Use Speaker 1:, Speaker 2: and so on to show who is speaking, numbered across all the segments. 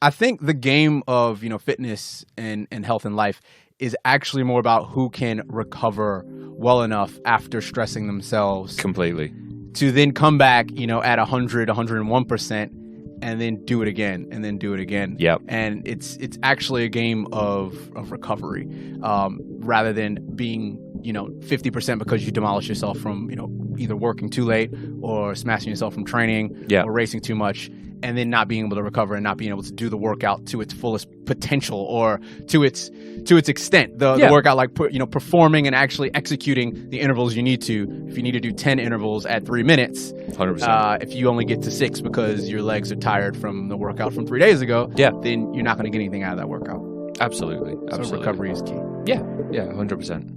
Speaker 1: I think the game of, fitness and health and life is actually more about who can recover well enough after stressing themselves
Speaker 2: Completely.
Speaker 1: to then come back, at 100, 101%, and then do it again, and then do it again.
Speaker 2: Yep.
Speaker 1: And it's actually a game of recovery, rather than being, 50% because you demolish yourself from, either working too late or smashing yourself from training or racing too much, and then not being able to recover and not being able to do the workout to its fullest potential or to its extent. The workout, like, performing and actually executing the intervals you need to. If you need to do 10 intervals at 3 minutes,
Speaker 2: 100%.
Speaker 1: if you only get to 6 because your legs are tired from the workout from 3 days ago, then you're not going to get anything out of that workout.
Speaker 2: Absolutely.
Speaker 1: So recovery is key.
Speaker 2: Yeah, 100%.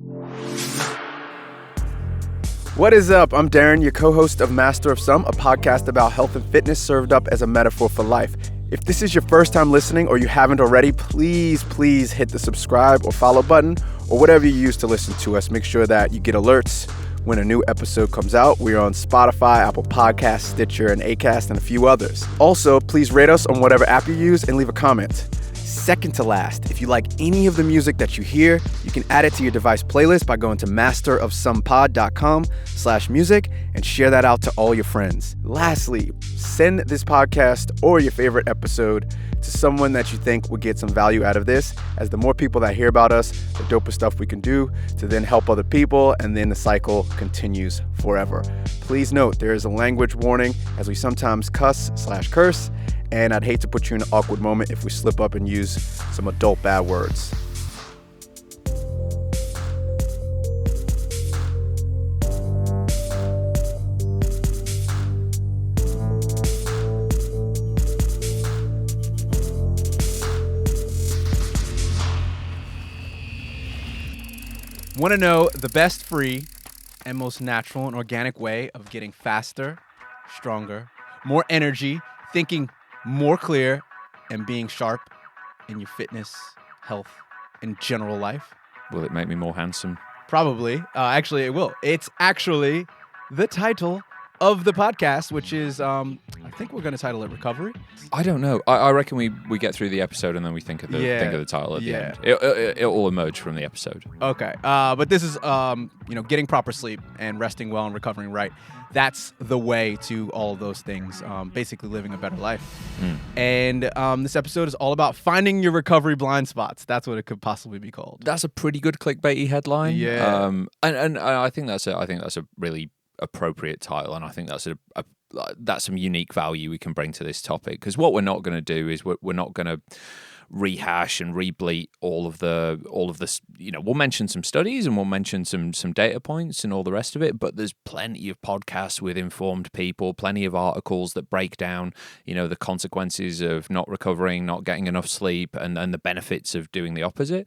Speaker 3: What is up? I'm Daren, your co-host of Master of Some, a podcast about health and fitness served up as a metaphor for life. If this is your first time listening or you haven't already, please hit the subscribe or follow button or whatever you use to listen to us. Make sure that you get alerts when a new episode comes out. We're on Spotify, Apple Podcasts, Stitcher, and Acast, and a few others. Also, please rate us on whatever app you use and leave a comment. Second to last, if you like any of the music that you hear, you can add it to your device playlist by going to masterofsomepod.com/music and share that out to all your friends. Lastly, send this podcast or your favorite episode to someone that you think would get some value out of this, as the more people that hear about us, the doper stuff we can do to then help other people, and then the cycle continues forever. Please note, there is a language warning as we sometimes cuss/curse, and I'd hate to put you in an awkward moment if we slip up and use some adult bad words.
Speaker 1: Want to know the best free and most natural and organic way of getting faster, stronger, more energy, thinking more clear, and being sharp in your fitness, health, and general life?
Speaker 2: Will it make me more handsome?
Speaker 1: Probably. Actually, it will. It's actually the title of the podcast, which is, I think we're going to title it Recovery.
Speaker 2: I don't know. I reckon we get through the episode and then we think of the title at the end. It'll all emerge from the episode.
Speaker 1: Okay. But this is, getting proper sleep and resting well and recovering right. That's the way to all of those things, basically living a better life. And this episode is all about finding your recovery blind spots. That's what it could possibly be called.
Speaker 2: That's a pretty good clickbaity headline.
Speaker 1: Yeah.
Speaker 2: And I think that's a really appropriate title, and I think that's that's some unique value we can bring to this topic, because what we're not going to do is we're not going to rehash and rebleat all of this. We'll mention some studies and we'll mention some data points and all the rest of it, but there's plenty of podcasts with informed people, plenty of articles that break down the consequences of not recovering, not getting enough sleep, and the benefits of doing the opposite.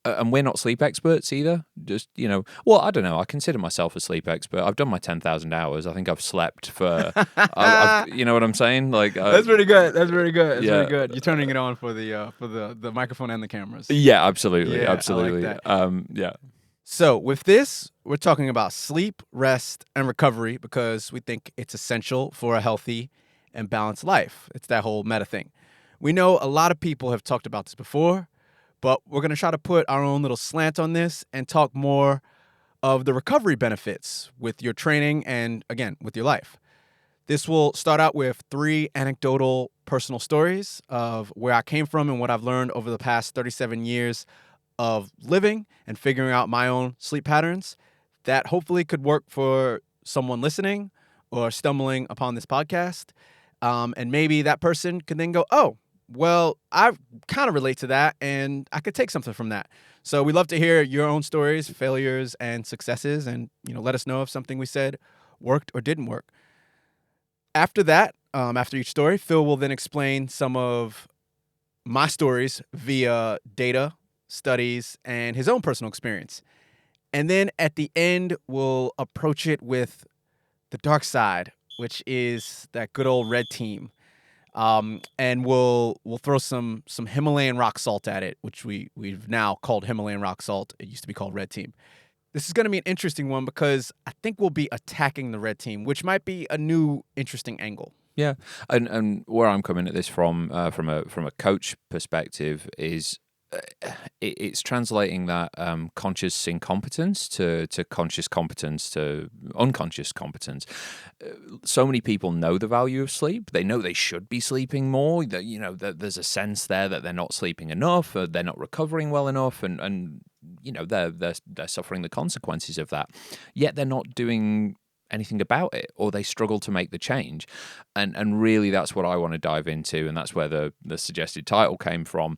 Speaker 2: And we're not sleep experts either. Just, well, I don't know. I consider myself a sleep expert. I've done my 10,000 hours. I think I've slept for, you know what I'm saying? Like,
Speaker 1: that's pretty good. That's very good. That's very good. You're turning it on for the microphone and the cameras.
Speaker 2: Yeah, absolutely.
Speaker 1: Yeah,
Speaker 2: absolutely.
Speaker 1: I like that.
Speaker 2: Yeah.
Speaker 1: So with this, we're talking about sleep, rest, and recovery because we think it's essential for a healthy and balanced life. It's that whole meta thing. We know a lot of people have talked about this before, but we're going to try to put our own little slant on this and talk more of the recovery benefits with your training and, again, with your life. This will start out with 3 anecdotal personal stories of where I came from and what I've learned over the past 37 years of living and figuring out my own sleep patterns that hopefully could work for someone listening or stumbling upon this podcast. And maybe that person can then go, oh, well, I kind of relate to that, and I could take something from that. So we'd love to hear your own stories, failures, and successes, and let us know if something we said worked or didn't work. After that, after each story, Phil will then explain some of my stories via data, studies, and his own personal experience. And then at the end, we'll approach it with the dark side, which is that good old red team. And we'll throw some Himalayan rock salt at it, which we've now called Himalayan rock salt. It used to be called red team. This is going to be an interesting one because I think we'll be attacking the red team, which might be a new interesting angle.
Speaker 2: Yeah, and where I'm coming at this from a coach perspective is it's translating that conscious incompetence to conscious competence to unconscious competence. So many people know the value of sleep. They know they should be sleeping more. That that there's a sense there that they're not sleeping enough, or they're not recovering well enough, and they're suffering the consequences of that. Yet they're not doing anything about it, or they struggle to make the change. And really that's what I want to dive into, and that's where the suggested title came from.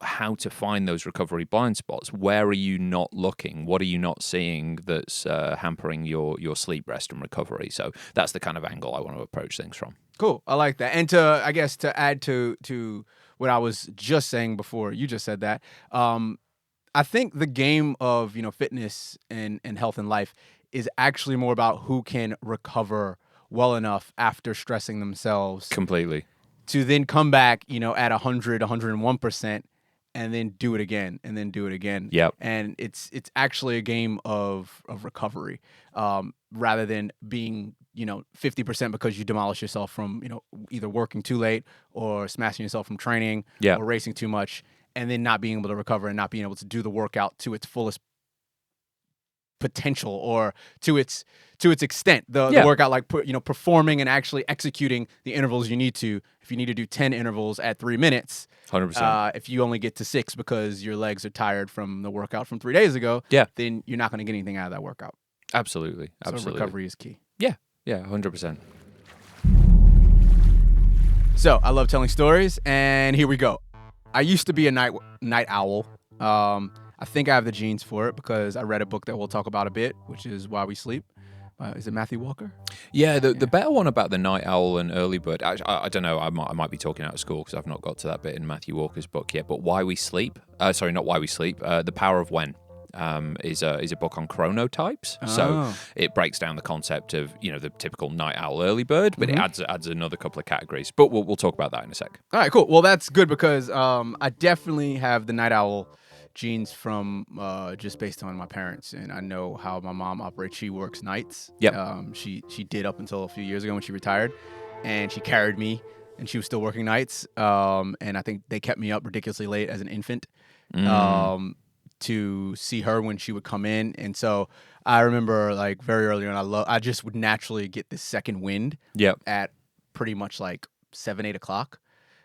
Speaker 2: How to find those recovery blind spots. Where are you not looking? What are you not seeing that's hampering your sleep, rest, and recovery? So that's the kind of angle I want to approach things from.
Speaker 1: Cool. I like that. And to add to what I was just saying before you just said that, I think the game of fitness and health and life is actually more about who can recover well enough after stressing themselves
Speaker 2: Completely.
Speaker 1: to then come back, at 100, 101%, and then do it again, and then do it again.
Speaker 2: Yep.
Speaker 1: And it's actually a game of recovery, rather than being 50% because you demolish yourself from either working too late or smashing yourself from training or racing too much, and then not being able to recover and not being able to do the workout to its fullest potential or to its extent. The workout, like performing and actually executing the intervals you need to. If you need to do 10 intervals at 3 minutes,
Speaker 2: 100%.
Speaker 1: If you only get to 6 because your legs are tired from the workout from 3 days ago, then you're not going to get anything out of that workout.
Speaker 2: Absolutely.
Speaker 1: So recovery is key.
Speaker 2: Yeah, 100%.
Speaker 1: So I love telling stories, and here we go. I used to be a night owl. I think I have the genes for it because I read a book that we'll talk about a bit, which is Why We Sleep. Is it Matthew Walker?
Speaker 2: Yeah, the better one about the night owl and early bird. I don't know. I might be talking out of school because I've not got to that bit in Matthew Walker's book yet. But Why We Sleep. Sorry, not Why We Sleep. The Power of When. Is a book on chronotypes.
Speaker 1: Oh.
Speaker 2: So it breaks down the concept of the typical night owl early bird, but it adds another couple of categories. But we'll talk about that in a sec.
Speaker 1: All right, cool. Well, that's good because I definitely have the night owl genes from just based on my parents, and I know how my mom operates. She works nights.
Speaker 2: Yeah.
Speaker 1: She did up until a few years ago when she retired, and she carried me, and she was still working nights. And I think they kept me up ridiculously late as an infant. To see her when she would come in. And so I remember like very early on, I just would naturally get this second wind at pretty much like 7, 8 o'clock.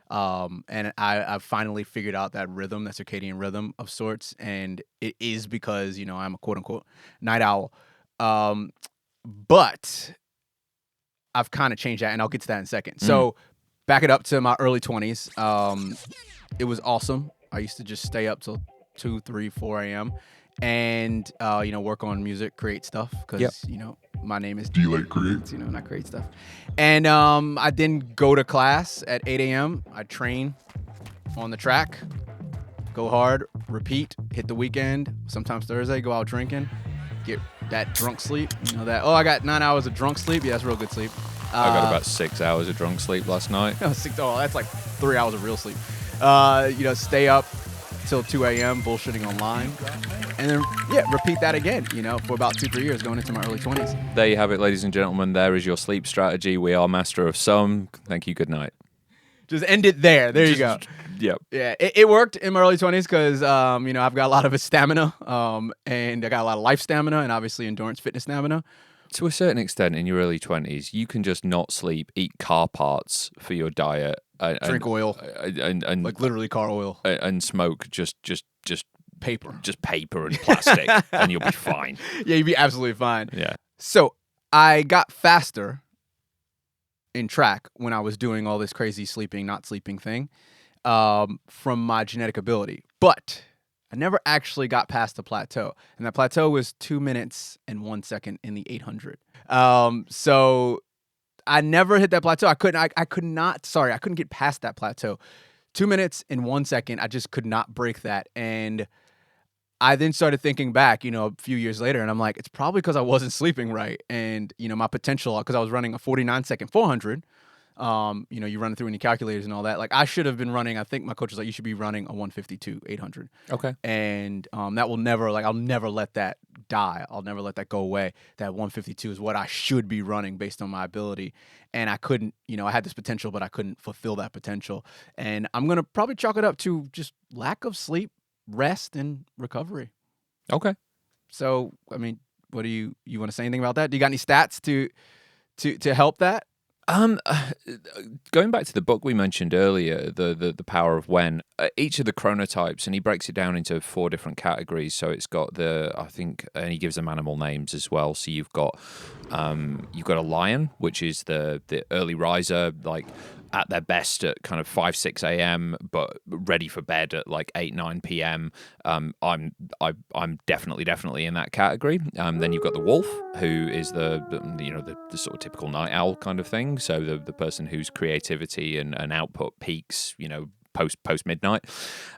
Speaker 1: And I finally figured out that rhythm, that circadian rhythm of sorts. And it is because, I'm a quote unquote night owl. But I've kind of changed that, and I'll get to that in a second. So back it up to my early 20s. It was awesome. I used to just stay up till 2, 3, 4 a.m. and work on music, create stuff because my name is
Speaker 3: D-Light Creates.
Speaker 1: And I create stuff. And I then go to class at 8 a.m. I train on the track, go hard, repeat, hit the weekend, sometimes Thursday, go out drinking, get that drunk sleep. I got 9 hours of drunk sleep. Yeah, that's real good sleep.
Speaker 2: I got about 6 hours of drunk sleep last night.
Speaker 1: That's like 3 hours of real sleep. Stay up till 2 a.m. bullshitting online, and then repeat that again, for about 2-3 years going into my early 20s.
Speaker 2: There you have it, ladies and gentlemen. There is your sleep strategy. We are master of some. Thank you. Good night.
Speaker 1: Just end it there. There you go.
Speaker 2: Yep.
Speaker 1: Yeah, it worked in my early 20s because I've got a lot of stamina, and I got a lot of life stamina, and obviously endurance fitness stamina.
Speaker 2: To a certain extent, in your early 20s, you can just not sleep, eat car parts for your diet,
Speaker 1: drink oil,
Speaker 2: and
Speaker 1: like literally car oil,
Speaker 2: and smoke just
Speaker 1: paper,
Speaker 2: and plastic, and you'll be fine.
Speaker 1: Yeah, you'd be absolutely fine.
Speaker 2: Yeah.
Speaker 1: So I got faster in track when I was doing all this crazy sleeping, not sleeping thing, from my genetic ability, but I never actually got past the plateau, and that plateau was 2 minutes and 1 second in the 800. So I never hit that plateau. I couldn't get past that plateau. 2 minutes and 1 second, I just could not break that. And I then started thinking back, a few years later, and I'm like, it's probably because I wasn't sleeping right. And, my potential, because I was running a 49-second 400, you run it through any calculators and all that. Like I should have been running, I think my coach was like, you should be running a 152 800.
Speaker 2: Okay.
Speaker 1: And that will never, I'll never let that die. I'll never let that go away. That 152 is what I should be running based on my ability. And I couldn't, I had this potential, but I couldn't fulfill that potential. And I'm going to probably chalk it up to just lack of sleep, rest, and recovery.
Speaker 2: Okay.
Speaker 1: So, I mean, what do you want to say anything about that? Do you got any stats to help that?
Speaker 2: Going back to the book we mentioned earlier, the Power of When, each of the chronotypes, and he breaks it down into 4 different categories. So it's got and he gives them animal names as well. So you've got a lion, which is the early riser, like at their best at kind of 5-6 a.m., but ready for bed at like 8-9 p.m. I'm definitely in that category. Then you've got the wolf, who is the sort of typical night owl kind of thing. So the person whose creativity and output peaks, post midnight.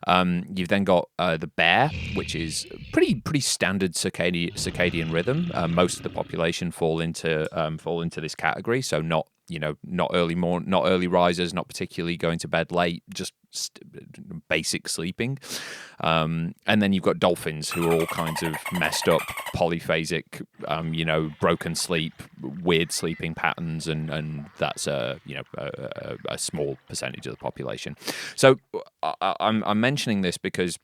Speaker 2: You've then got the bear, which is pretty standard circadian rhythm. Most of the population fall into this category, so not early risers, not particularly going to bed late, just basic sleeping. And then you've got dolphins, who are all kinds of messed up, polyphasic, broken sleep, weird sleeping patterns, and that's a small percentage of the population. So I'm mentioning this because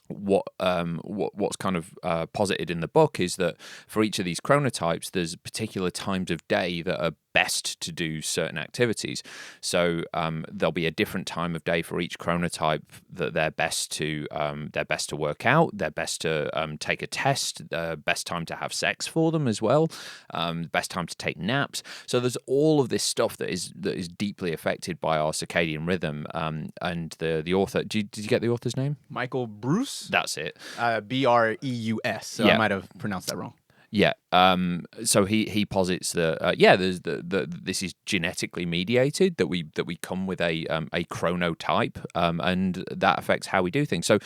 Speaker 2: what's kind of posited in the book is that for each of these chronotypes, there's particular times of day that are best to do certain activities. So there'll be a different time of day for each chronotype that they're best to work out, they're best to take a test, best time to have sex for them as well, best time to take naps. So there's all of this stuff that is deeply affected by our circadian rhythm. And the author, did you get the author's name?
Speaker 1: Michael Breus.
Speaker 2: That's it.
Speaker 1: Breus. So
Speaker 2: Yeah.
Speaker 1: I might have pronounced that wrong.
Speaker 2: Yeah. So he posits that there's this is genetically mediated, that we come with a chronotype, and that affects how we do things. So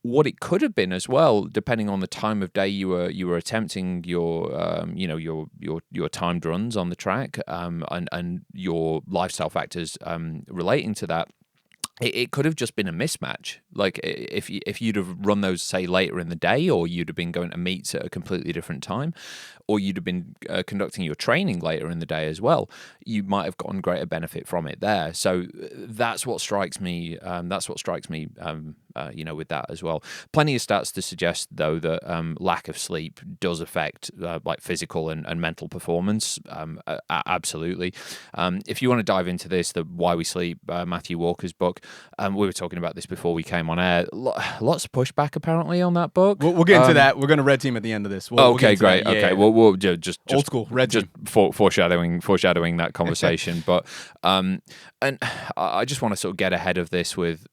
Speaker 2: what it could have been as well, depending on the time of day you were attempting your timed runs on the track, and your lifestyle factors relating to that. It could have just been a mismatch. Like if you'd have run those, say, later in the day, or you'd have been going to meets at a completely different time, or you'd have been conducting your training later in the day as well, you might have gotten greater benefit from it there. So that's what strikes me. With that as well. Plenty of stats to suggest, though, that lack of sleep does affect like physical and mental performance. Absolutely. If you want to dive into this, the Why We Sleep, Matthew Walker's book, we were talking about this before we came on air. Lots of pushback apparently on that book.
Speaker 1: We'll get into that. We're going to red team at the end of this.
Speaker 2: Okay, great.
Speaker 1: That. Yeah,
Speaker 2: okay, we'll just
Speaker 1: old school red team.
Speaker 2: Foreshadowing that conversation. But and I just want to sort of get ahead of this with,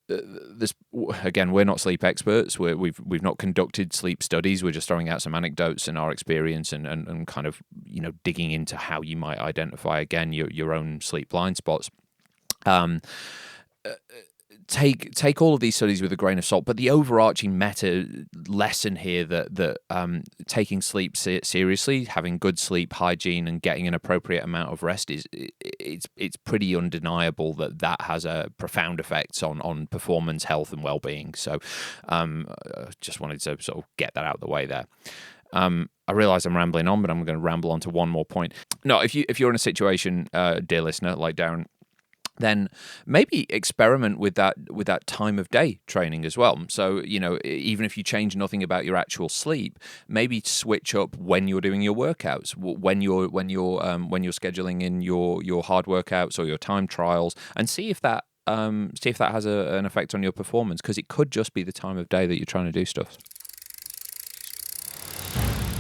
Speaker 2: this again, we're not sleep experts. We've not conducted sleep studies. We're just throwing out some anecdotes and our experience and kind of digging into how you might identify again your own sleep blind spots. Take all of these studies with a grain of salt, but the overarching meta lesson here that taking sleep seriously, having good sleep hygiene, and getting an appropriate amount of rest it's pretty undeniable that has a profound effects on performance, health, and well-being. So, just wanted to sort of get that out of the way there. I realize I'm rambling on, but I'm going to ramble on to one more point. No, if you're in a situation, dear listener, like Daren, then maybe experiment with that time of day training as well. So, even if you change nothing about your actual sleep, maybe switch up when you're doing your workouts, when you're scheduling in your hard workouts or your time trials, and see if that has an effect on your performance, because it could just be the time of day that you're trying to do stuff.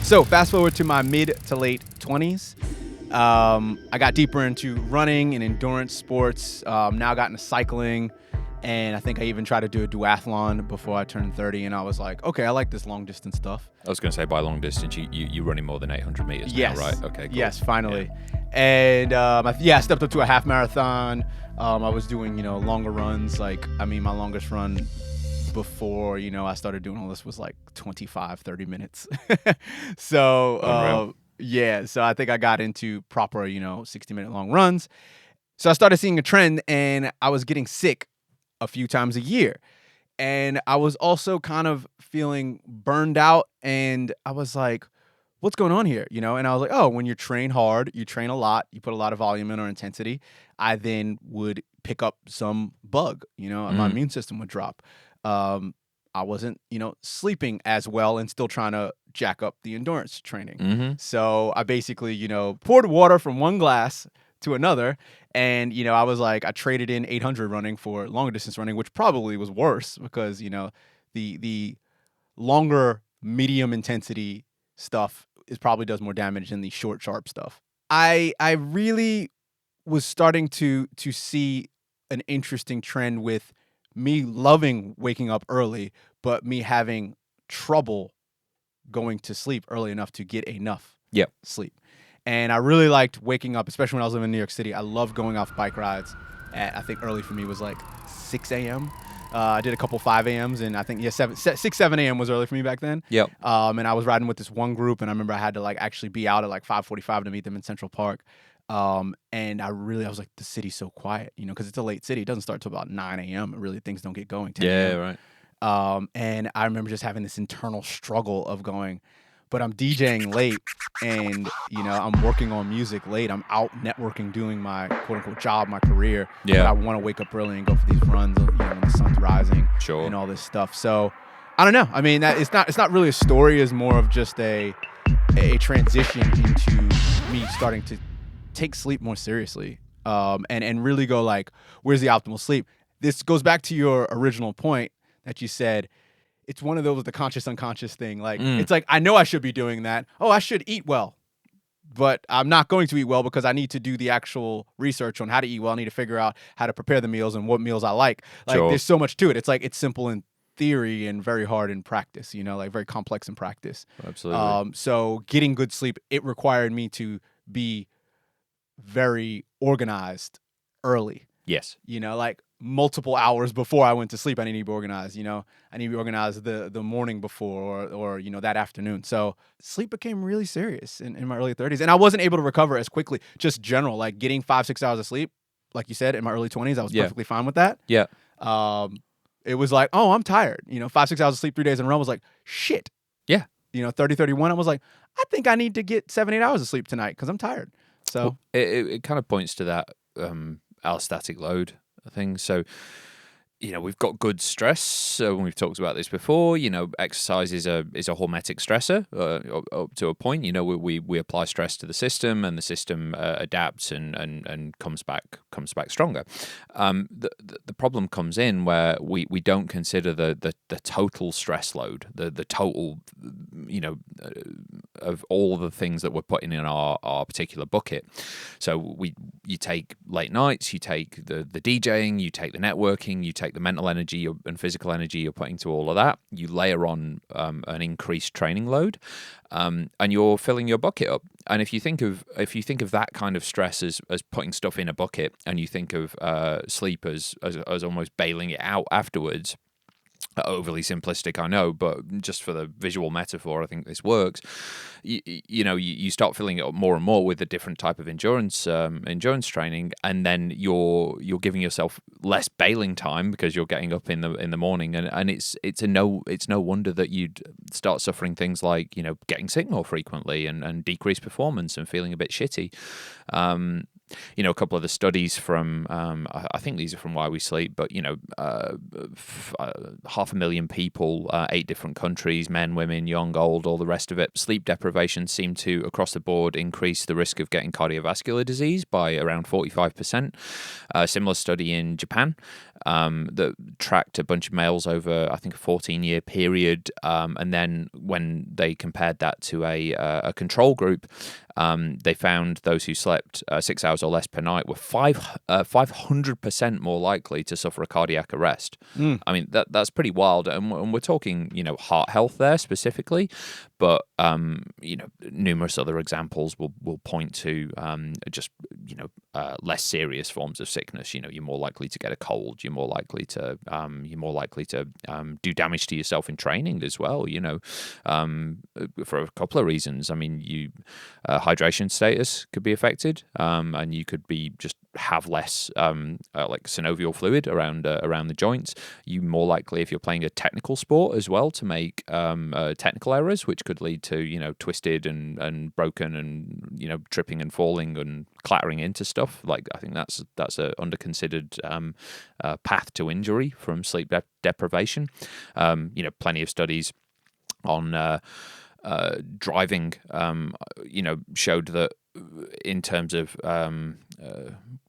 Speaker 1: So fast forward to my mid to late 20s. I got deeper into running and endurance sports. Now got into cycling, and I think I even tried to do a duathlon before I turned 30. And I was like, okay, I like this long distance stuff.
Speaker 2: I was going to say, by long distance, you're running more than 800 meters now, right? Okay, cool.
Speaker 1: Yes, finally. Yeah. And I stepped up to a half marathon. I was doing longer runs. My longest run before I started doing all this was like 25-30 minutes. So yeah, so I think I got into proper, 60-minute long runs. So I started seeing a trend, and I was getting sick a few times a year. And I was also kind of feeling burned out, and I was like, what's going on here? And I was like, oh, when you train hard, you train a lot, you put a lot of volume in or intensity, I then would pick up some bug, my immune system would drop. I wasn't, sleeping as well and still trying to jack up the endurance training. So I basically, poured water from one glass to another. And, I was like, I traded in 800 running for longer distance running, which probably was worse because, the longer medium intensity stuff probably does more damage than the short, sharp stuff. I really was starting to see an interesting trend with me loving waking up early, but me having trouble going to sleep early enough to get enough sleep. And I really liked waking up, especially when I was living in New York City. I loved going off bike rides. I think early for me was like 6 a.m. I did a couple 5 a.m.s, and I think 6, 7 a.m. was early for me back then.
Speaker 2: Yep.
Speaker 1: And I was riding with this one group, and I remember I had to actually be out at 5:45 to meet them in Central Park. And I was like, the city's so quiet, because it's a late city. It doesn't start till about 9 a.m. Really, things don't get going. 10
Speaker 2: Yeah,
Speaker 1: a.m.
Speaker 2: right.
Speaker 1: And I remember just having this internal struggle of going, but I'm DJing late, and I'm working on music late. I'm out networking, doing my quote unquote job, my career.
Speaker 2: Yeah.
Speaker 1: But I want to wake up early and go for these runs, when the sun's rising,
Speaker 2: Sure.
Speaker 1: and all this stuff. So I don't know. I mean, it's not really a story. It's more of just a transition into me starting to take sleep more seriously, and really go where's the optimal sleep? This goes back to your original point that you said. It's one of those, the conscious unconscious thing. It's I know I should be doing that. Oh, I should eat well, but I'm not going to eat well because I need to do the actual research on how to eat well. I need to figure out how to prepare the meals and what meals I like.
Speaker 2: Sure.
Speaker 1: There's so much to it. It's simple in theory and very hard in practice, very complex in practice.
Speaker 2: Absolutely.
Speaker 1: So getting good sleep, it required me to be very organized early.
Speaker 2: Yes.
Speaker 1: Multiple hours before I went to sleep, I need to be organized. I need to be organized the morning before or that afternoon. So sleep became really serious in my early 30s. And I wasn't able to recover as quickly, just general, getting 5-6 hours of sleep. Like you said, in my early 20s, I was perfectly fine with that.
Speaker 2: Yeah.
Speaker 1: It was oh, I'm tired. 5-6 hours of sleep 3 days in a row was shit.
Speaker 2: Yeah.
Speaker 1: 30, 31, I was I think I need to get 7-8 hours of sleep tonight because I'm tired. So
Speaker 2: well, it kind of points to that allostatic load thing. So, we've got good stress. So when we've talked about this before, exercise is a hormetic stressor up to a point. We apply stress to the system, and the system adapts and comes back stronger. The problem comes in where we don't consider the total stress load, the total, of all the things that we're putting in our particular bucket. So you take late nights, you take the DJing, you take the networking, you take the mental energy and physical energy you're putting to all of that. You layer on an increased training load, and you're filling your bucket up. And if you think of that kind of stress as putting stuff in a bucket, and you think of sleep as almost bailing it out afterwards. Overly simplistic, I know, but just for the visual metaphor, I think this works. You start filling it up more and more with a different type of endurance training, and then you're giving yourself less bailing time because you're getting up in the morning, and it's no wonder that you'd start suffering things like getting sick more frequently and decreased performance and feeling a bit shitty. A couple of the studies from, I think these are from Why We Sleep, but 500,000 people, 8 different countries, men, women, young, old, all the rest of it. Sleep deprivation seemed to, across the board, increase the risk of getting cardiovascular disease by around 45%. A similar study in Japan that tracked a bunch of males over, I think, a 14-year period, and then when they compared that to a control group, they found those who slept 6 hours or less per night were 500% more likely to suffer a cardiac arrest. I mean, that's pretty wild, and we're talking heart health there specifically, but numerous other examples will point to less serious forms of sickness. You're more likely to get a cold. You're more likely to do damage to yourself in training as well. For a couple of reasons. I mean, hydration status could be affected, and you could be just have less like synovial fluid around the joints. You more likely, if you're playing a technical sport as well, to make technical errors, which could lead to twisted and broken and tripping and falling and clattering into stuff. Like I think that's a under-considered path to injury from sleep deprivation. Plenty of studies on driving, showed that in terms of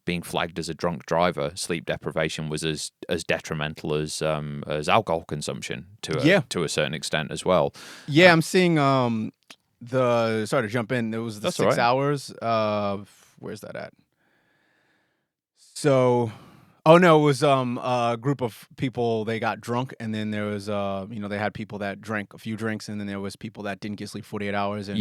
Speaker 2: being flagged as a drunk driver, sleep deprivation was as detrimental as alcohol consumption to a certain extent as well.
Speaker 1: Yeah, I'm seeing sorry to jump in. There was the
Speaker 2: That's
Speaker 1: 6
Speaker 2: all right.
Speaker 1: hours. Where's that at? So, oh no, it was a group of people. They got drunk, and then there was they had people that drank a few drinks, and then there was people that didn't get sleep 48 hours, and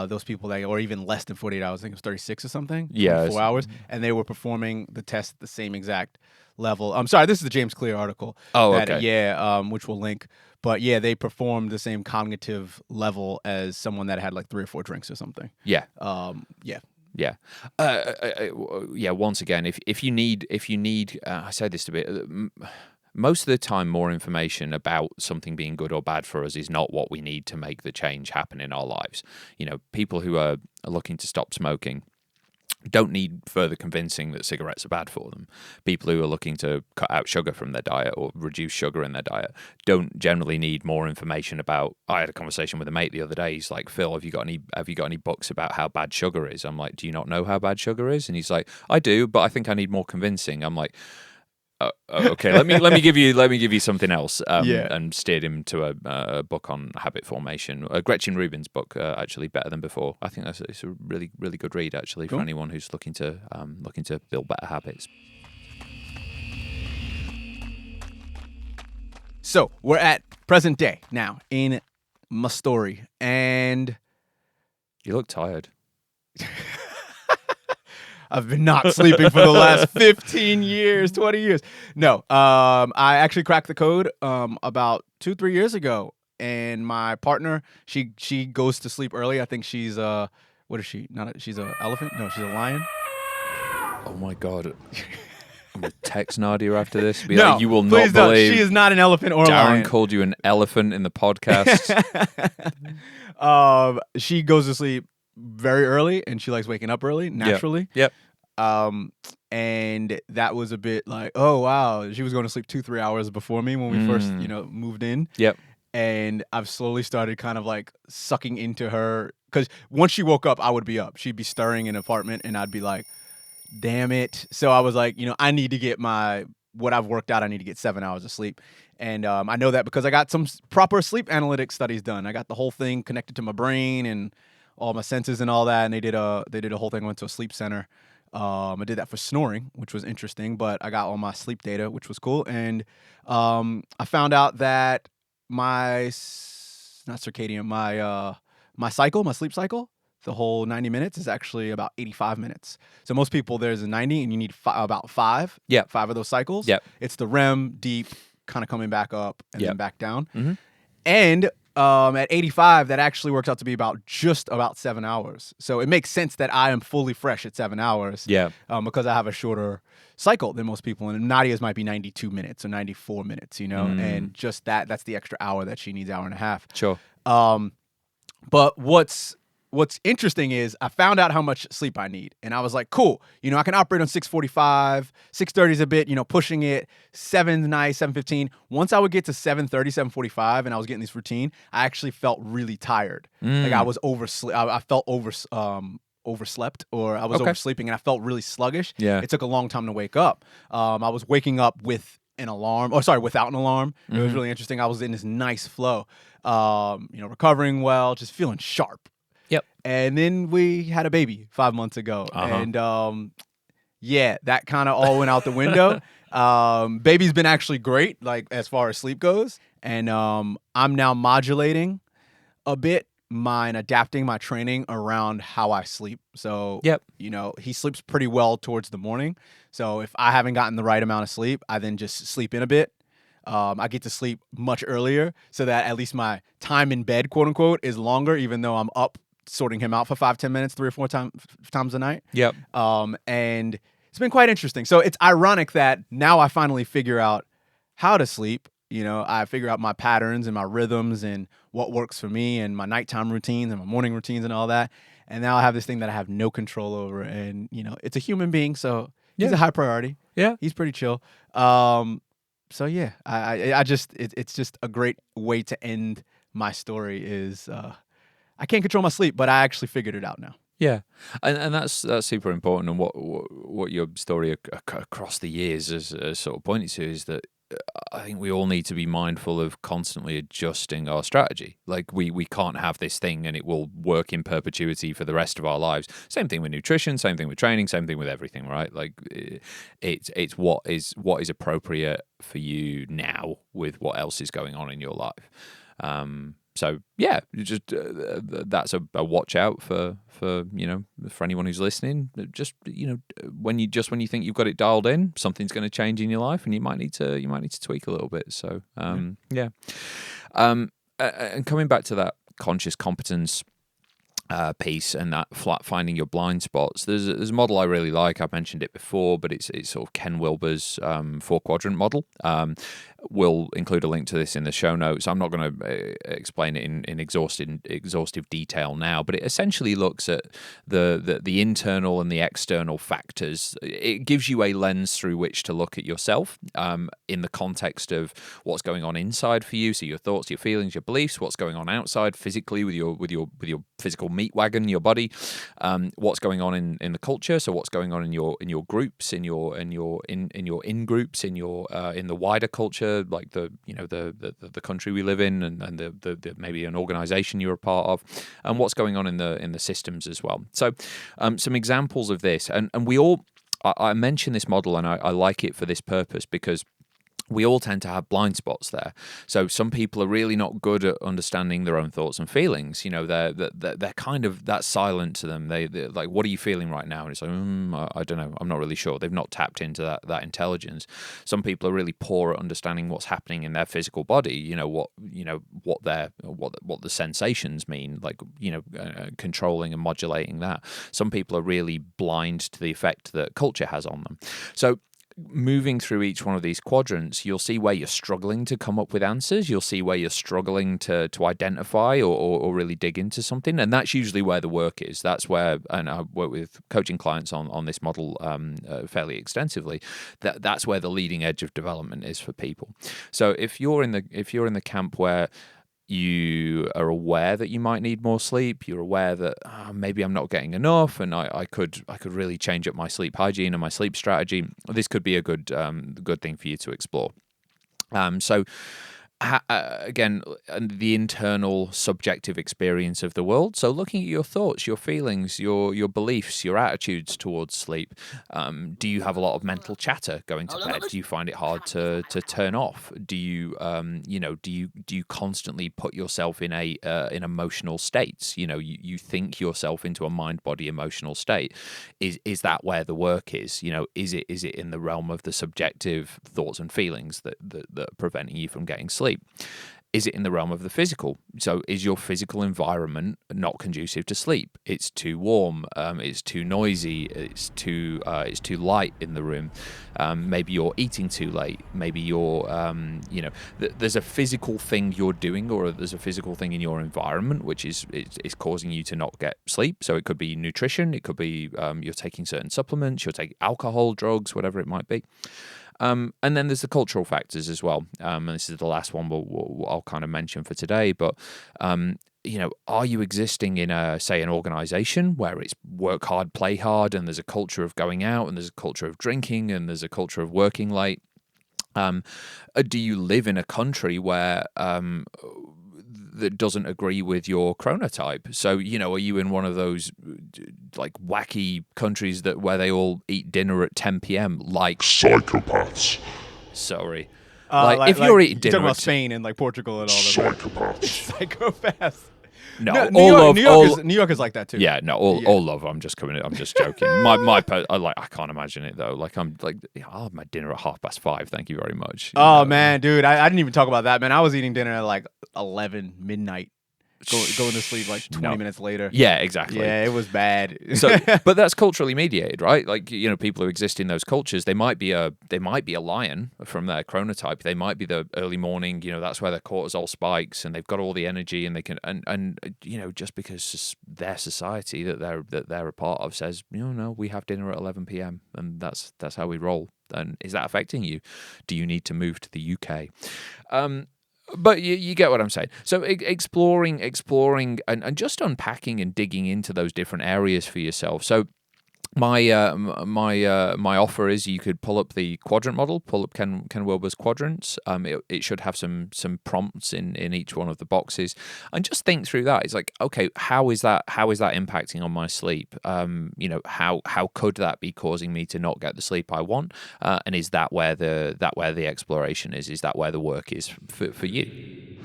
Speaker 1: those people that, or even less than 48 hours, I think it was 36 or something.
Speaker 2: Yeah,
Speaker 1: 4 hours, and they were performing the test at the same exact level. I'm sorry, this is the James Clear article.
Speaker 2: Oh, okay.
Speaker 1: Which we'll link. But yeah, they performed the same cognitive level as someone that had like 3 or 4 drinks or something.
Speaker 2: Yeah.
Speaker 1: Yeah.
Speaker 2: Once again, if you need, I say this to be, most of the time, more information about something being good or bad for us is not what we need to make the change happen in our lives. People who are looking to stop smoking don't need further convincing that cigarettes are bad for them. People who are looking to cut out sugar from their diet or reduce sugar in their diet don't generally need more information about. I had a conversation with a mate the other day. He's like, "Phil, have you got any books about how bad sugar is?" I'm like, "Do you not know how bad sugar is?" And he's like, "I do, but I think I need more convincing." I'm like, okay, let me give you something else. And steered him to a book on habit formation. Gretchen Rubin's book, actually, Better Than Before. I think it's a really, really good read, actually, for anyone who's looking to build better habits.
Speaker 1: So we're at present day now in my story, and
Speaker 2: you look tired.
Speaker 1: I've been not sleeping for the last 15 years, 20 years. No, I actually cracked the code about 2-3 years ago, and my partner, she goes to sleep early. I think she's what is she? She's an elephant? No, she's a lion.
Speaker 2: Oh my God. I'm going to text Nadia after this.
Speaker 1: No,
Speaker 2: you will
Speaker 1: not
Speaker 2: believe.
Speaker 1: She is not an elephant or a lion.
Speaker 2: Daren called you an elephant in the podcast.
Speaker 1: She goes to sleep very early, and she likes waking up early naturally.
Speaker 2: Yep.
Speaker 1: And that was a bit like, oh wow, she was going to sleep 2-3 hours before me when we first moved in.
Speaker 2: Yep.
Speaker 1: And I've slowly started kind of like sucking into her, because once she woke up, I would be up. She'd be stirring in an apartment, and I'd be like, damn it. So I was like, I need to get what I've worked out. I need to get 7 hours of sleep. And I know that because I got some proper sleep analytics studies done. I got the whole thing connected to my brain and all my senses and all that. And they did a whole thing. I went to a sleep center. I did that for snoring, which was interesting, but I got all my sleep data, which was cool. And I found out that my sleep cycle, the whole 90 minutes, is actually about 85 minutes. So most people, there's a 90 and you need about 5.
Speaker 2: Yep.
Speaker 1: 5 of those cycles.
Speaker 2: Yep.
Speaker 1: It's the REM, deep, kind of coming back up and then back down.
Speaker 2: Mm-hmm.
Speaker 1: And at 85, that actually works out to be just about 7 hours. So it makes sense that I am fully fresh at 7 hours.
Speaker 2: Yeah.
Speaker 1: Because I have a shorter cycle than most people. And Nadia's might be 92 minutes or 94 minutes, and just that's the extra hour that she needs, hour and a half.
Speaker 2: Sure.
Speaker 1: But what's interesting is I found out how much sleep I need. And I was like, cool. I can operate on 6:45, 6:30 is a bit, pushing it. 7's nice, 7:15. Once I would get to 7:30, 7:45, and I was getting this routine, I actually felt really tired. Like I was I felt overslept, or I was oversleeping, and I felt really sluggish.
Speaker 2: Yeah.
Speaker 1: It took a long time to wake up. I was waking up with an alarm, without an alarm. It was really interesting. I was in this nice flow, recovering well, just feeling sharp.
Speaker 2: Yep.
Speaker 1: And then we had a baby 5 months ago. And that kind of all went out the window. Baby's been actually great, like as far as sleep goes. And I'm now modulating a bit and adapting my training around how I sleep. So, he sleeps pretty well towards the morning. So if I haven't gotten the right amount of sleep, I then just sleep in a bit. I get to sleep much earlier so that at least my time in bed, quote unquote, is longer, even though I'm up sorting him out for 5-10 minutes, 3 or 4 times a night.
Speaker 2: Yep.
Speaker 1: And it's been quite interesting. So it's ironic that now I finally figure out how to sleep. You know, I figure out my patterns and my rhythms and what works for me and my nighttime routines and my morning routines and all that. And now I have this thing that I have no control over. And, you know, it's a human being, so he's a high priority.
Speaker 2: Yeah.
Speaker 1: He's pretty chill. So yeah, it's just a great way to end my story is I can't control my sleep, but I actually figured it out now.
Speaker 2: Yeah, and that's super important. And what your story across the years has sort of pointed to is that I think we all need to be mindful of constantly adjusting our strategy. Like we can't have this thing and it will work in perpetuity for the rest of our lives. Same thing with nutrition, same thing with training, same thing with everything, right? Like it's what is appropriate for you now with what else is going on in your life. So yeah, just that's a watch out for anyone who's listening. Just when you think you've got it dialed in, something's going to change in your life, and you might need to tweak a little bit. So yeah. And coming back to that conscious competence piece and that finding your blind spots, there's a model I really like. I've mentioned it before, but it's sort of Ken Wilber's 4-quadrant model. We'll include a link to this in the show notes. I'm not going to explain it in exhaustive detail now, but it essentially looks at the internal and the external factors. It gives you a lens through which to look at yourself in the context of what's going on inside for you, so your thoughts, your feelings, your beliefs, what's going on outside physically with your physical meat wagon, your body, what's going on in the culture, so what's going on in your groups, in your in groups, in the wider culture, like the country we live in, and the maybe an organization you're a part of, and what's going on in the systems as well. So some examples of this, and we all, I mention this model and I like it for this purpose because we all tend to have blind spots there. So some people are really not good at understanding their own thoughts and feelings. They're kind of that silent to them. They're like, what are you feeling right now? And it's like, I don't know. I'm not really sure. They've not tapped into that intelligence. Some people are really poor at understanding what's happening in their physical body. What the sensations mean, like, controlling and modulating that. Some people are really blind to the effect that culture has on them. So moving through each one of these quadrants, you'll see where you're struggling to come up with answers. You'll see where you're struggling to identify or really dig into something. And that's usually where the work is. That's where, and I work with coaching clients on this model fairly extensively, that's where the leading edge of development is for people. So if you're in the camp where you are aware that you might need more sleep, you're aware that maybe I'm not getting enough, and I could really change up my sleep hygiene and my sleep strategy, this could be a good thing for you to explore. Again, the internal subjective experience of the world. So looking at your thoughts, your feelings, your beliefs, your attitudes towards sleep. Do you have a lot of mental chatter going to bed? Do you find it hard to turn off? Do you do you constantly put yourself in in emotional states? You think yourself into a mind-body emotional state. Is that where the work is? Is it in the realm of the subjective thoughts and feelings that are preventing you from getting sleep? Is it in the realm of the physical? So is your physical environment not conducive to sleep? It's too warm, it's too noisy, it's too light in the room. Maybe you're eating too late. Maybe you're, there's a physical thing you're doing, or there's a physical thing in your environment which is causing you to not get sleep. So it could be nutrition, it could be you're taking certain supplements, you're taking alcohol, drugs, whatever it might be. And then there's the cultural factors as well. And this is the last one I'll kind of mention for today. But, are you existing in an organization where it's work hard, play hard, and there's a culture of going out, and there's a culture of drinking, and there's a culture of working late? Do you live in a country where that doesn't agree with your chronotype? So, are you in one of those like wacky countries where they all eat dinner at 10 p.m. like
Speaker 4: psychopaths?
Speaker 2: Sorry. If you're eating dinner,
Speaker 1: you're talking about Spain and like Portugal and all that.
Speaker 4: Psychopaths.
Speaker 1: Psychopaths.
Speaker 2: No,
Speaker 1: New York is like that too.
Speaker 2: Yeah, no, all love. I'm just joking. I can't imagine it though. Like I'll have my dinner at 5:30. Thank you very much.
Speaker 1: Man, dude, I didn't even talk about that, man. I was eating dinner at like 11 midnight. going to sleep like 20 minutes later.
Speaker 2: Yeah, exactly.
Speaker 1: Yeah, it was bad.
Speaker 2: So, but that's culturally mediated, right? Like, people who exist in those cultures, they might be a lion from their chronotype. They might be the early morning. That's where their cortisol spikes, and they've got all the energy, and they can and just because their society that they're a part of says, no, we have dinner at 11 p.m. and that's how we roll. And is that affecting you? Do you need to move to the UK? But you get what I'm saying. So exploring and just unpacking and digging into those different areas for yourself. So my offer is you could pull up the quadrant model, pull up Ken Wilber's quadrants. It should have some prompts in each one of the boxes, and just think through that. It's like, okay, how is that impacting on my sleep? How could that be causing me to not get the sleep I want? And is that where the exploration is? Is that where the work is for you?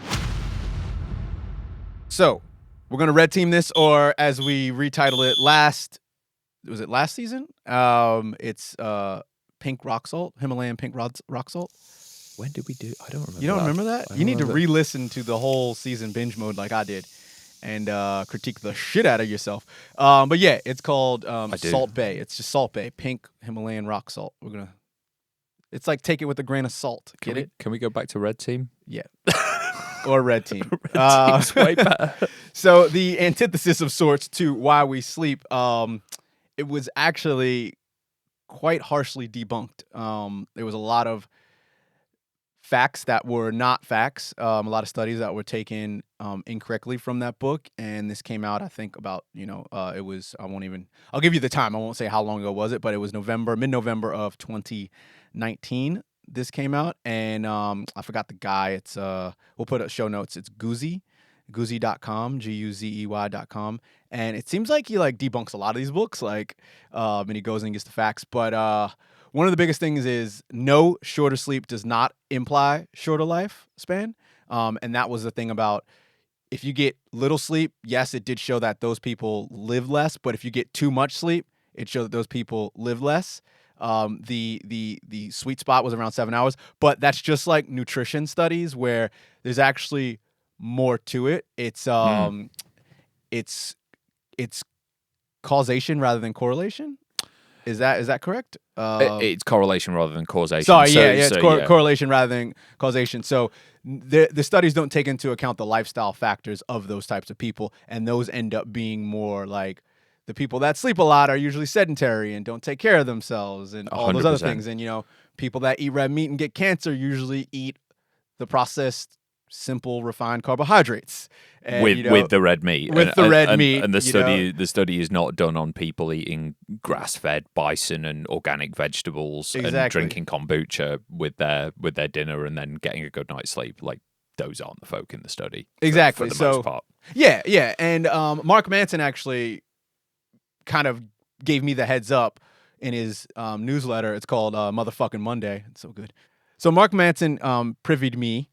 Speaker 1: So we're gonna red team this, or as we retitle it last season? It's pink rock salt, Himalayan pink rock salt.
Speaker 2: When did we do? I don't remember.
Speaker 1: You don't remember that? You need to
Speaker 2: remember.
Speaker 1: re-listen to the whole season binge mode like I did, and critique the shit out of yourself. But yeah, it's called Salt Bay. It's just Salt Bay, pink Himalayan rock salt. It's like take it with a grain of salt. Get it?
Speaker 2: Can we go back to red team?
Speaker 1: Yeah. Or red team.
Speaker 2: Red team's way better.
Speaker 1: So the antithesis of sorts to why we sleep, it was actually quite harshly debunked. There was a lot of facts that were not facts, a lot of studies that were taken incorrectly from that book, and this came out, I think, about, it was, I'll give you the time, I won't say how long ago was it, but it was mid-November of 2019 this came out, and I forgot the guy. It's we'll put up show notes. It's Guzey.com, Guzey.com, and it seems like he debunks a lot of these books, and he goes and gets the facts. But one of the biggest things is no, shorter sleep does not imply shorter lifespan, and that was the thing about if you get little sleep. Yes, it did show that those people live less, but if you get too much sleep, it showed that those people live less. The sweet spot was around 7 hours, but that's just like nutrition studies where there's actually more to it. It's causation rather than correlation. Is that correct?
Speaker 2: It's correlation rather than causation.
Speaker 1: Sorry, it's correlation rather than causation. So the studies don't take into account the lifestyle factors of those types of people, and those end up being more like the people that sleep a lot are usually sedentary and don't take care of themselves and all 100%. Those other things. And, people that eat red meat and get cancer usually eat the processed, simple, refined carbohydrates. And,
Speaker 2: with the red meat.
Speaker 1: meat.
Speaker 2: And the study is not done on people eating grass-fed bison and organic vegetables and drinking kombucha with their dinner and then getting a good night's sleep. Like, those aren't the folk in the study.
Speaker 1: Exactly.
Speaker 2: For the most part.
Speaker 1: Yeah. And Mark Manson actually kind of gave me the heads up in his newsletter. It's called Motherfucking Monday. It's so good. So Mark Manson privied me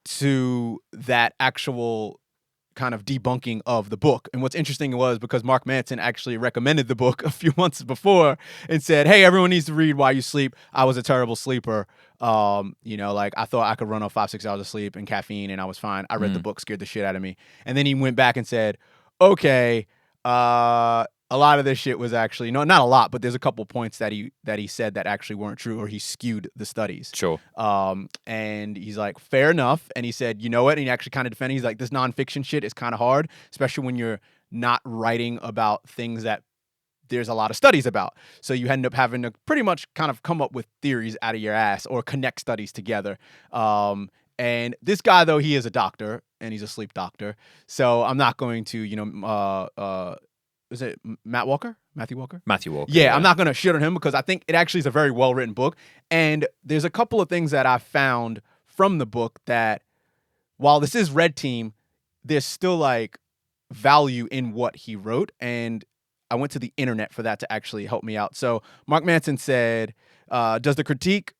Speaker 1: to that actual kind of debunking of the book. And what's interesting was because Mark Manson actually recommended the book a few months before and said, hey, everyone needs to read Why You Sleep. I was a terrible sleeper. I thought I could run off 5-6 hours of sleep and caffeine and I was fine. I read the book, scared the shit out of me. And then he went back and said, okay, a lot of this shit was actually not a lot, but there's a couple points that he said that actually weren't true, or he skewed the studies.
Speaker 2: Sure.
Speaker 1: And he's like, fair enough. And he said, you know what? And he actually kind of defended. He's like, this nonfiction shit is kind of hard, especially when you're not writing about things that there's a lot of studies about. So you end up having to pretty much kind of come up with theories out of your ass or connect studies together. And this guy, though, he is a doctor and he's a sleep doctor. So I'm not going to, is it Matthew Walker?
Speaker 2: Matthew Walker.
Speaker 1: Yeah, I'm not going to shit on him because I think it actually is a very well-written book. And there's a couple of things that I found from the book that, while this is red team, there's still value in what he wrote. And I went to the internet for that to actually help me out. So Mark Manson said, does the critique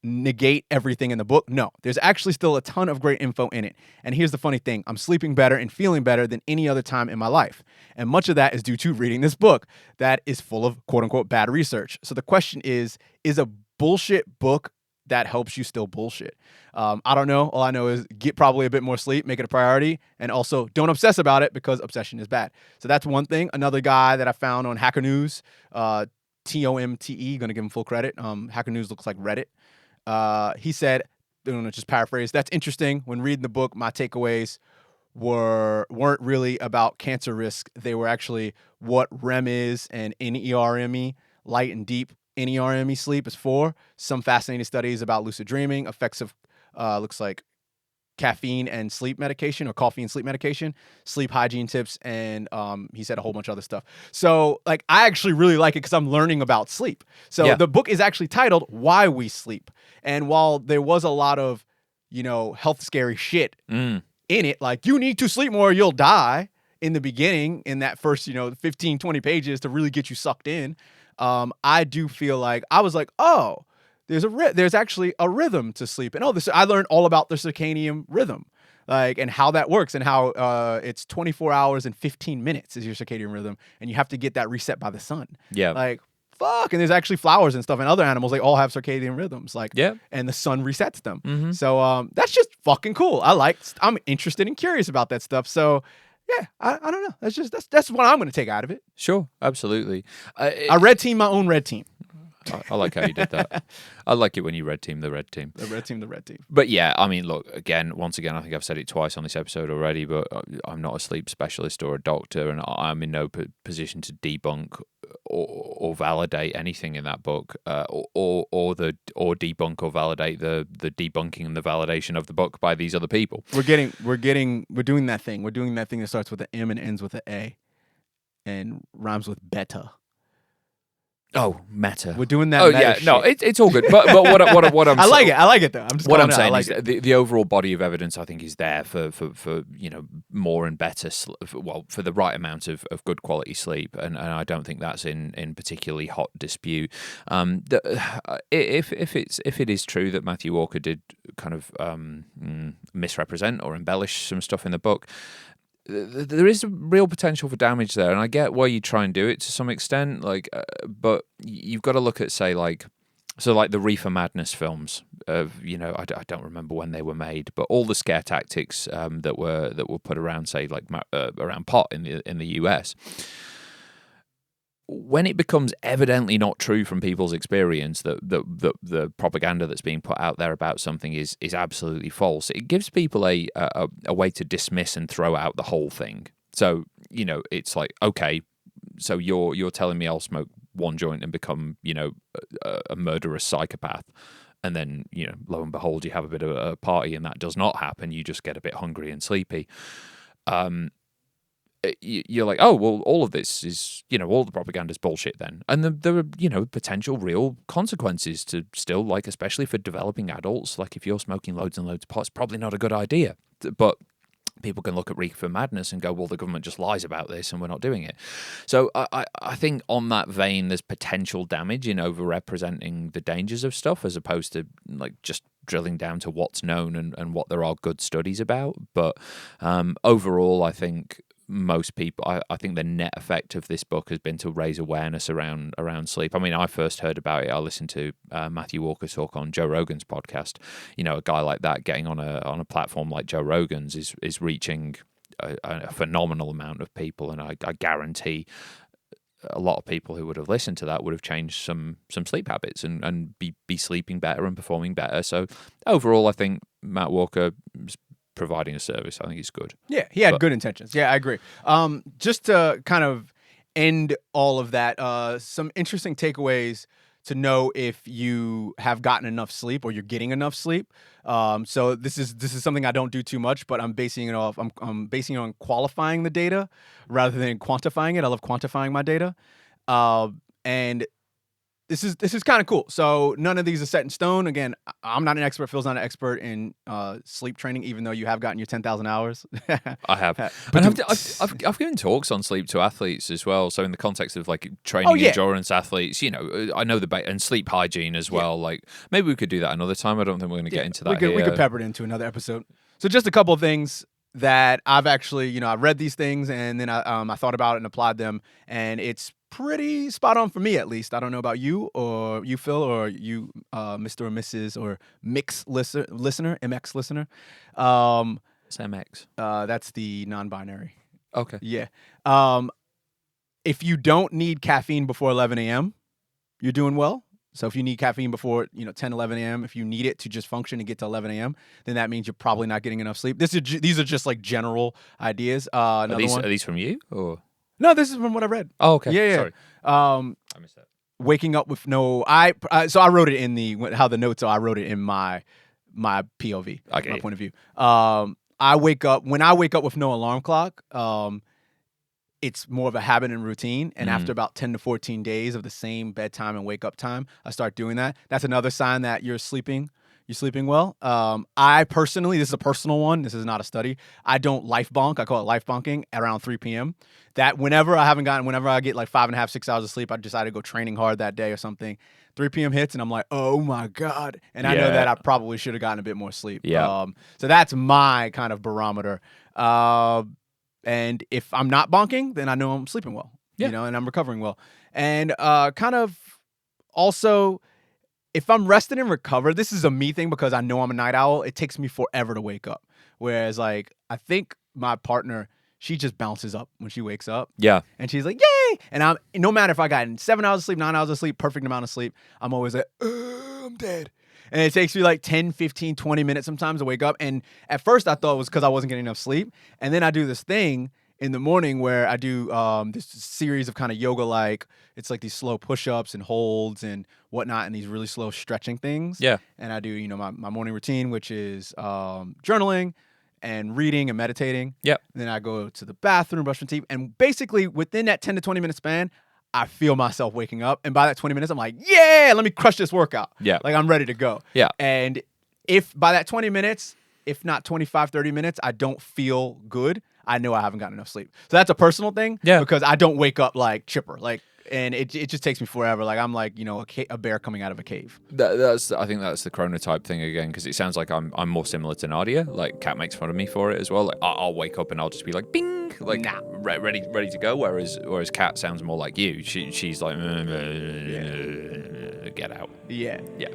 Speaker 1: negate everything in the book? No, there's actually still a ton of great info in it. And here's the funny thing. I'm sleeping better and feeling better than any other time in my life. And much of that is due to reading this book that is full of quote unquote bad research. So the question is a bullshit book that helps you still bullshit. I don't know. All I know is get probably a bit more sleep, make it a priority, and also don't obsess about it because obsession is bad. So that's one thing. Another guy that I found on Hacker News, TOMTE, gonna give him full credit. Hacker News looks like Reddit. He said, I'm gonna just paraphrase, that's interesting. When reading the book, my takeaways weren't really about cancer risk. They were actually what REM is and NERME, light and deep NERME sleep is for. Some fascinating studies about lucid dreaming, effects of looks like caffeine and sleep medication, or coffee and sleep medication, sleep hygiene tips, and he said a whole bunch of other stuff. So like I actually really like it because I'm learning about sleep. So the book is actually titled Why We Sleep. And while there was a lot of, health scary shit in it, like you need to sleep more or you'll die in the beginning, in that first, 15, 20 pages to really get you sucked in. I do feel like I was like, oh, there's actually a rhythm to sleep. And I learned all about the circadian rhythm, like, and how that works, and how it's 24 hours and 15 minutes is your circadian rhythm. And you have to get that reset by the sun. Yeah. Like, fuck. And there's actually flowers and stuff, and other animals, they all have circadian rhythms. Like, and the sun resets them. Mm-hmm. So that's just fucking cool. I'm interested and curious about that stuff. So yeah, I don't know. That's what I'm going to take out of it.
Speaker 2: Sure, absolutely.
Speaker 1: I red team my own red team.
Speaker 2: I like how you did that. I like it when you red team the red team.
Speaker 1: The red team.
Speaker 2: But yeah, I mean, look, once again, I think I've said it twice on this episode already, but I'm not a sleep specialist or a doctor, and I'm in no position to debunk or validate anything in that book, or debunk or validate the debunking and the validation of the book by these other people.
Speaker 1: We're doing that thing. We're doing that thing that starts with an M and ends with an A, and rhymes with beta.
Speaker 2: Oh, meta.
Speaker 1: We're doing that.
Speaker 2: Oh, yeah.
Speaker 1: Shit.
Speaker 2: No, it's all good. But what I'm
Speaker 1: I like it though. I'm just
Speaker 2: what I'm saying is the overall body of evidence, I think, is there for more and better, for the right amount of good quality sleep, and I don't think that's in particularly hot dispute. If it is true that Matthew Walker did kind of misrepresent or embellish some stuff in the book, there is a real potential for damage there, and I get why you try and do it to some extent. But you've got to look at, say, like the Reefer Madness films. I don't remember when they were made, but all the scare tactics that were put around, say, like around pot in the US. When it becomes evidently not true from people's experience that the propaganda that's being put out there about something is absolutely false, it gives people a way to dismiss and throw out the whole thing. So, it's like, okay, so you're telling me I'll smoke one joint and become, a murderous psychopath. And then, lo and behold, you have a bit of a party and that does not happen. You just get a bit hungry and sleepy. You're like, oh, well, all of this is, all the propaganda is bullshit then. And there are, potential real consequences to still, like, especially for developing adults. Like, if you're smoking loads and loads of pot, it's probably not a good idea. But people can look at Reefer Madness and go, well, the government just lies about this and we're not doing it. So I think on that vein, there's potential damage in overrepresenting the dangers of stuff as opposed to, like, just drilling down to what's known and what there are good studies about. But overall, I think most people, I think the net effect of this book has been to raise awareness around sleep. I mean, I first heard about it. I listened to Matthew Walker talk on Joe Rogan's podcast. A guy like that getting on a platform like Joe Rogan's is reaching a phenomenal amount of people, and I guarantee a lot of people who would have listened to that would have changed some sleep habits and be sleeping better and performing better. So overall, I think Matt Walker providing a service, I think it's good.
Speaker 1: Yeah, he had good intentions. Yeah, I agree. Just to kind of end all of that, some interesting takeaways to know if you have gotten enough sleep or you're getting enough sleep. So this is something I don't do too much, but I'm basing it off. I'm basing it on qualifying the data rather than quantifying it. I love quantifying my data, and this is kind of cool. So none of these are set in stone. Again, I'm not an expert. Phil's not an expert in sleep training, even though you have gotten your 10,000 hours.
Speaker 2: I have. But I've given talks on sleep to athletes as well. So in the context of like training endurance athletes, I know and sleep hygiene as well. Yeah. Like maybe we could do that another time. I don't think we're going to get into that
Speaker 1: we could pepper it into another episode. So just a couple of things that I've actually, I read these things and then I thought about it and applied them, and it's pretty spot on for me, at least. I don't know about you or you, Phil, or you, Mr. or Mrs. or MX listener.
Speaker 2: It's MX.
Speaker 1: That's the non-binary.
Speaker 2: Okay.
Speaker 1: Yeah. If you don't need caffeine before 11 a.m., you're doing well. So if you need caffeine before 10, 11 a.m., if you need it to just function and get to 11 a.m., then that means you're probably not getting enough sleep. These are just like general ideas.
Speaker 2: Are these from you or?
Speaker 1: No, this is from what I read.
Speaker 2: Oh, okay.
Speaker 1: Yeah.
Speaker 2: Sorry.
Speaker 1: I
Speaker 2: missed that.
Speaker 1: Waking up with so I wrote it in how the notes are. I wrote it in my POV,
Speaker 2: Okay.
Speaker 1: my point of view. When I wake up with no alarm clock. It's more of a habit and routine. And after about 10 to 14 days of the same bedtime and wake up time, I start doing that. That's another sign that you're sleeping well. I personally, this is a personal one. This is not a study. I don't life bonk. I call it life bonking around 3 p.m. That whenever I get like 5.5, 6 hours of sleep, I decide to go training hard that day or something. 3 p.m. hits and I'm like, oh my God. And I know that I probably should have gotten a bit more sleep.
Speaker 2: Yeah.
Speaker 1: So that's my kind of barometer. And if I'm not bonking, then I know I'm sleeping well, and I'm recovering well. And kind of also, if I'm rested and recovered, this is a me thing because I know I'm a night owl. It takes me forever to wake up. Whereas, like, I think my partner, she just bounces up when she wakes up.
Speaker 2: Yeah.
Speaker 1: And she's like, yay! And no matter if I got 7 hours of sleep, 9 hours of sleep, perfect amount of sleep, I'm always like, I'm dead. And it takes me like 10, 15, 20 minutes sometimes to wake up. And at first I thought it was because I wasn't getting enough sleep. And then I do this thing in the morning where I do this series of kind of yoga-like, it's like these slow push-ups and holds and whatnot and these really slow stretching things.
Speaker 2: Yeah.
Speaker 1: And I do, my morning routine, which is journaling and reading and meditating.
Speaker 2: Yep.
Speaker 1: Then I go to the bathroom, brush my teeth. And basically within that 10 to 20 minute span, I feel myself waking up. And by that 20 minutes, I'm like, yeah, let me crush this workout.
Speaker 2: Yeah.
Speaker 1: Like I'm ready to go.
Speaker 2: Yeah.
Speaker 1: And if by that 20 minutes, if not 25, 30 minutes, I don't feel good, I know I haven't gotten enough sleep. So that's a personal thing.
Speaker 2: Yeah.
Speaker 1: Because I don't wake up like chipper. Like, and it just takes me forever. Like I'm like, a bear coming out of a cave.
Speaker 2: I think that's the chronotype thing again, because it sounds like I'm more similar to Nadia. Like Kat makes fun of me for it as well. Like I'll wake up and I'll just be like, bing, like ready to go. Whereas Kat sounds more like you. She's like, get out.
Speaker 1: Yeah.
Speaker 2: Yeah.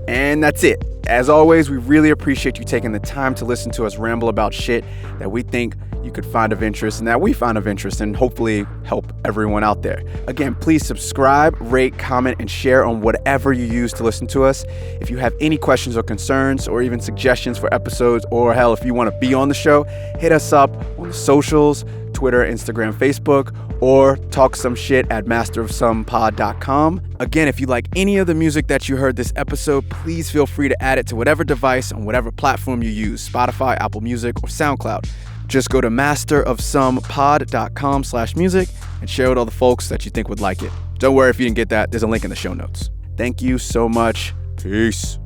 Speaker 3: And that's it. As always, we really appreciate you taking the time to listen to us ramble about shit that we think you could find of interest and that we find of interest and hopefully help everyone out there. Again, please subscribe, rate, comment, and share on whatever you use to listen to us. If you have any questions or concerns or even suggestions for episodes, or hell, if you want to be on the show, hit us up on the socials, Twitter, Instagram, Facebook, or talk some shit at masterofsomepod.com. Again, if you like any of the music that you heard this episode, please feel free to add it to whatever device on whatever platform you use, Spotify, Apple Music, or SoundCloud. Just go to masterofsomepod.com/music and share with all the folks that you think would like it. Don't worry if you didn't get that. There's a link in the show notes. Thank you so much. Peace.